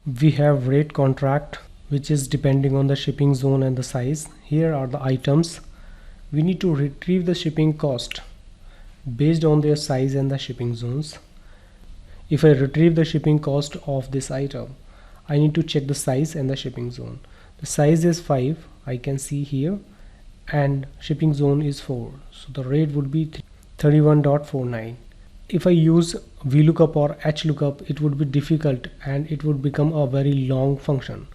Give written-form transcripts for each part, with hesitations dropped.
We have rate contract, which is depending on the shipping zone and the size. Here are the items. We need to retrieve the shipping cost based on their size and the shipping zones. If I retrieve the shipping cost of this item, I need to check the size and the shipping zone. The size is 5, I can see here, and shipping zone is 4, so the rate would be 31.49. If I use vlookup or hlookup, it would be difficult and it would become a very long function.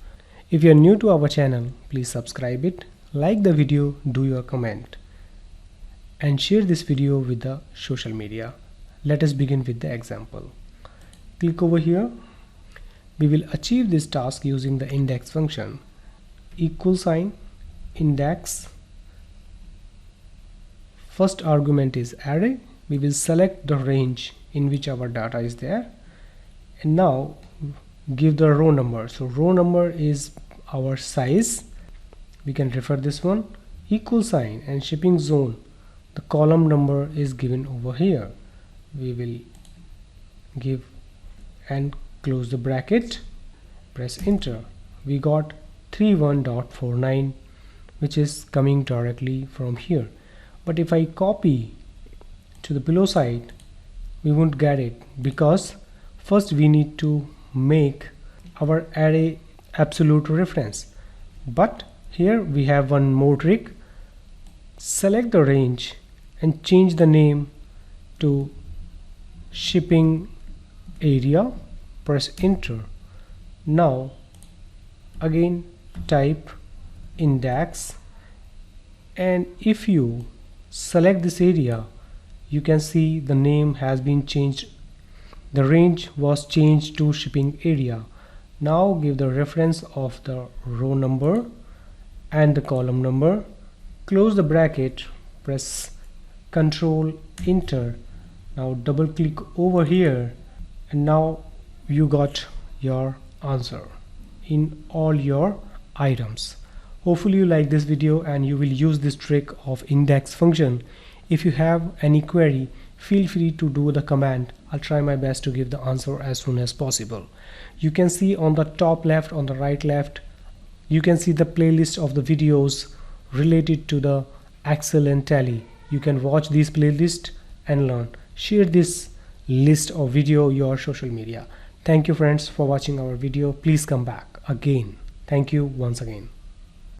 If you are new to our channel, please subscribe it, like the video, do your comment, and share this video with the social media. Let us begin with the example. Click over here. We will achieve this task using the index function. Equal sign, index. First argument is array. We will select the range in which our data is there, and now give the row number. So row number is our size. We can refer this one. Equal sign and shipping zone. The column number is given over here. We will give and close the bracket, press enter. We got 31.49, which is coming directly from here. But if I copy to the below side, we won't get it, because first we need to make our array absolute reference. But here we have one more trick. Select the range and change the name to shipping area, press enter. Now again type index, and if you select this area, you can see the name has been changed. The range was changed to shipping area. Now give the reference of the row number and the column number, close the bracket, press Ctrl enter. Now double click over here, and now you got your answer in all your items. Hopefully you like this video and you will use this trick of index function. If you have any query, feel free to do the comment. I'll try my best to give the answer as soon as possible. You can see on the top left, on the right left, you can see the playlist of the videos related to the Excel and Tally. You can watch these playlists and learn. Share this list of video your social media. Thank you friends for watching our video. Please come back again. Thank you once again.